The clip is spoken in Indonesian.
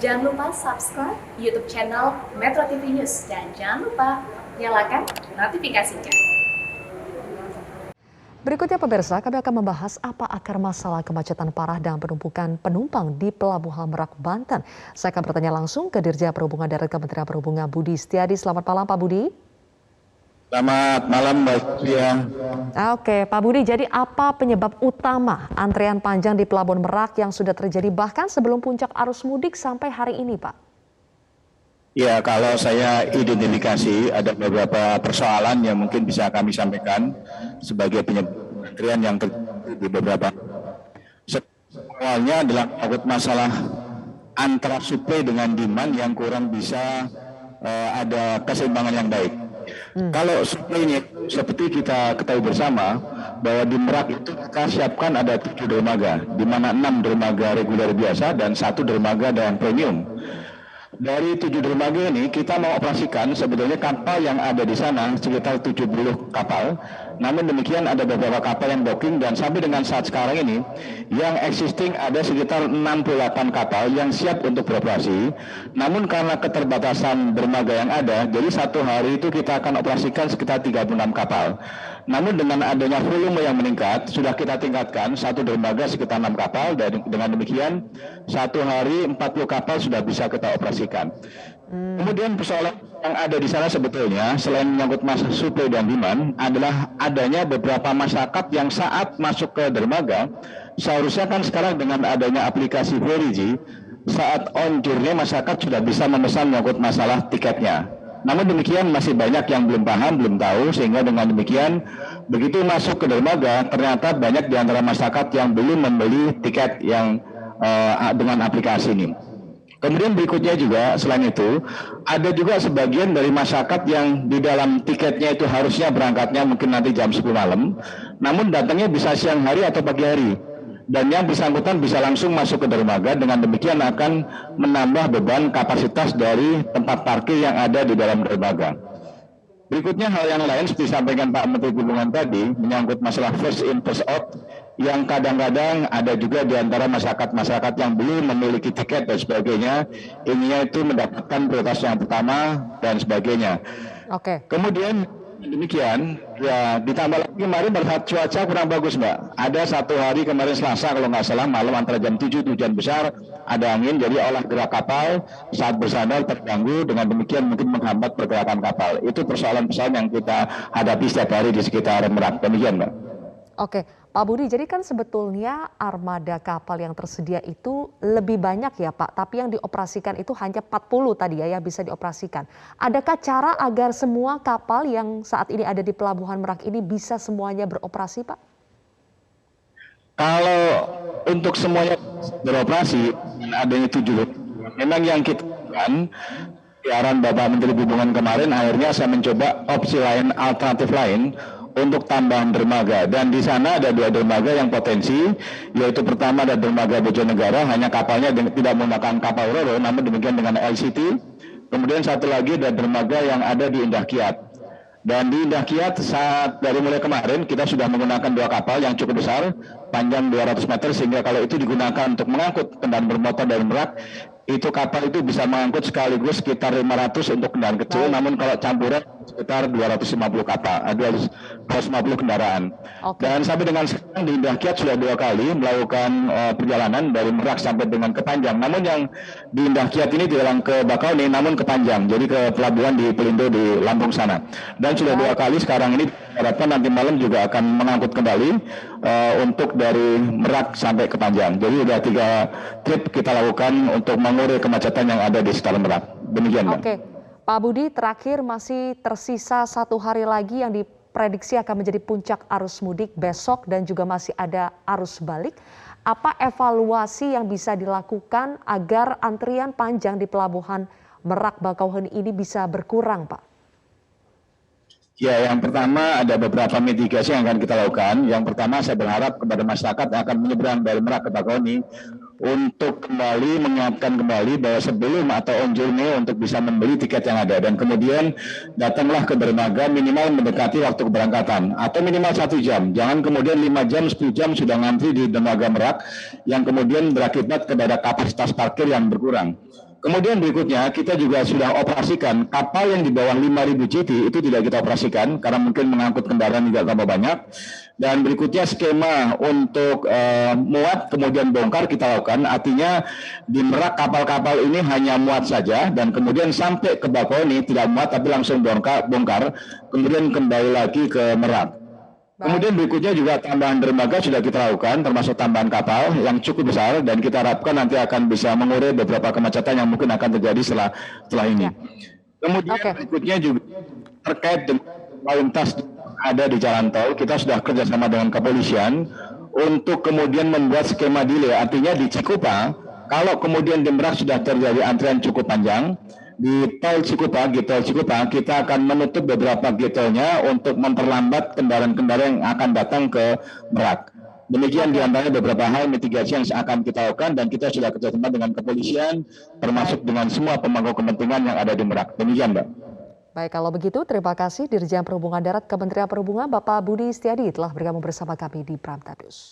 Jangan lupa subscribe YouTube channel Metro TV News dan jangan lupa nyalakan notifikasinya. Berikutnya pemirsa, kami akan membahas apa akar masalah kemacetan parah dan penumpukan penumpang di Pelabuhan Merak, Banten. Saya akan bertanya langsung ke Dirjen Perhubungan Darat Kementerian Perhubungan Budi Setiadi. Selamat malam Pak Budi. Selamat malam Mbak Sia. Oke Pak Budi, jadi apa penyebab utama antrian panjang di Pelabuhan Merak yang sudah terjadi bahkan sebelum puncak arus mudik sampai hari ini Pak? Ya, kalau saya identifikasi ada beberapa persoalan yang mungkin bisa kami sampaikan sebagai penyebab antrian yang terjadi di beberapa. Awalnya adalah masalah antara supply dengan demand yang kurang bisa ada keseimbangan yang baik. Kalau supply-nya seperti kita ketahui bersama bahwa di Merak itu kita siapkan ada 7 dermaga, di mana 6 dermaga reguler biasa dan 1 dermaga dan premium. Dari 7 dermaga ini kita mau operasikan sebetulnya kapal yang ada di sana sekitar 70 kapal. Namun demikian ada beberapa kapal yang docking dan sampai dengan saat sekarang ini yang existing ada sekitar 68 kapal yang siap untuk beroperasi. Namun karena keterbatasan dermaga yang ada, jadi satu hari itu kita akan operasikan sekitar 36 kapal. Namun dengan adanya volume yang meningkat, sudah kita tingkatkan satu dermaga sekitar 6 kapal dan dengan demikian satu hari 40 kapal sudah bisa kita operasikan. Kemudian persoalan yang ada di sana sebetulnya selain menyangkut masalah supply dan demand adalah adanya beberapa masyarakat yang saat masuk ke dermaga seharusnya kan sekarang dengan adanya aplikasi Verigi saat on journey masyarakat sudah bisa memesan menyangkut masalah tiketnya. Namun demikian masih banyak yang belum paham, belum tahu, sehingga dengan demikian begitu masuk ke dermaga ternyata banyak di antara masyarakat yang belum membeli tiket yang dengan aplikasi ini. Kemudian berikutnya juga selain itu ada juga sebagian dari masyarakat yang di dalam tiketnya itu harusnya berangkatnya mungkin nanti jam 10 malam, namun datangnya bisa siang hari atau pagi hari. Dan yang bersangkutan bisa langsung masuk ke dermaga, dengan demikian akan menambah beban kapasitas dari tempat parkir yang ada di dalam dermaga. Berikutnya hal yang lain seperti disampaikan Pak Menteri Perhubungan tadi menyangkut masalah first in first out yang kadang-kadang ada juga di antara masyarakat-masyarakat yang belum memiliki tiket dan sebagainya, ininya itu mendapatkan prioritas yang pertama dan sebagainya. Oke. Kemudian demikian, ya ditambah lagi kemarin pada saat cuaca kurang bagus Mbak. Ada satu hari kemarin Selasa kalau nggak salah malam antara jam 7 hujan besar, ada angin, jadi olah gerak kapal saat bersandar terganggu, dengan demikian mungkin menghambat pergerakan kapal. Itu persoalan-persoalan yang kita hadapi setiap hari di sekitar Merak. Demikian Mbak. Oke, Pak Budi, jadi kan sebetulnya armada kapal yang tersedia itu lebih banyak ya Pak, tapi yang dioperasikan itu hanya 40 tadi ya yang bisa dioperasikan. Adakah cara agar semua kapal yang saat ini ada di Pelabuhan Merak ini bisa semuanya beroperasi Pak? Kalau untuk semuanya beroperasi, adanya 7, memang yang kita lakukan, arahan Bapak Menteri Perhubungan kemarin, akhirnya saya mencoba opsi lain, alternatif lain, untuk tambahan dermaga. Dan di sana ada 2 dermaga yang potensi, yaitu pertama ada dermaga Bojonegara, hanya kapalnya tidak menggunakan kapal Roro, namun demikian dengan LCT. Kemudian satu lagi ada dermaga yang ada di Indah Kiat. Dan di Indah Kiat saat dari mulai kemarin kita sudah menggunakan 2 kapal yang cukup besar, panjang 200 meter, sehingga kalau itu digunakan untuk mengangkut kendaraan bermotor dari Merak, itu kapal itu bisa mengangkut sekaligus sekitar 500 untuk kendaraan kecil, namun kalau campuran sekitar 250 kapal, 250 kendaraan. Oke. Dan sampai dengan sekarang di Indah Kiat sudah 2 kali melakukan perjalanan dari Merak sampai dengan ke Panjang. Namun yang di Indah Kiat ini tidak ke Bakauni, namun ke Panjang, jadi ke pelabuhan di Pelindo di Lampung sana. Dan sudah 2 kali sekarang ini diharapkan nanti malam juga akan mengangkut kembali untuk dari Merak sampai ke Panjang. Jadi sudah 3 trip kita lakukan untuk mengurai kemacetan yang ada di sekitar Merak. Demikian Mbak. Oke, Pak Budi, terakhir masih tersisa 1 hari lagi yang diprediksi akan menjadi puncak arus mudik besok dan juga masih ada arus balik. Apa evaluasi yang bisa dilakukan agar antrian panjang di Pelabuhan Merak Bakauheni ini bisa berkurang, Pak? Ya, yang pertama ada beberapa mitigasi yang akan kita lakukan. Yang pertama saya berharap kepada masyarakat yang akan menyeberang dari Merak ke Bakauheni untuk kembali mengingatkan kembali bahwa sebelum atau on journey untuk bisa membeli tiket yang ada, dan kemudian datanglah ke dermaga minimal mendekati waktu keberangkatan atau minimal 1 jam. Jangan kemudian 5 jam, 10 jam sudah ngantri di dermaga Merak yang kemudian berakibat kepada kapasitas parkir yang berkurang. Kemudian berikutnya kita juga sudah operasikan kapal yang di bawah 5.000 CT itu tidak kita operasikan karena mungkin mengangkut kendaraan tidak tambah banyak. Dan berikutnya skema untuk muat kemudian bongkar kita lakukan, artinya di Merak kapal-kapal ini hanya muat saja dan kemudian sampai ke Bakauheni tidak muat tapi langsung bongkar kemudian kembali lagi ke Merak. Kemudian berikutnya juga tambahan dermaga sudah kita lakukan, termasuk tambahan kapal yang cukup besar, dan kita harapkan nanti akan bisa mengurai beberapa kemacetan yang mungkin akan terjadi setelah ini. Kemudian berikutnya juga terkait dengan lalu lintas ada di jalan tol, kita sudah kerjasama dengan kepolisian untuk kemudian membuat skema delay, artinya di Cikupa, kalau kemudian di Merak sudah terjadi antrian cukup panjang, di tol Cikupa, kita akan menutup beberapa gate-nya untuk memperlambat kendaraan-kendaraan yang akan datang ke Merak. Demikian diantaranya beberapa hal mitigasi yang akan kita lakukan, dan kita sudah kerjasama dengan kepolisian, termasuk dengan semua pemangku kepentingan yang ada di Merak. Demikian, Mbak. Baik, kalau begitu terima kasih Dirjen Perhubungan Darat Kementerian Perhubungan Bapak Budi Setiadi telah bergabung bersama kami di Pramtadus.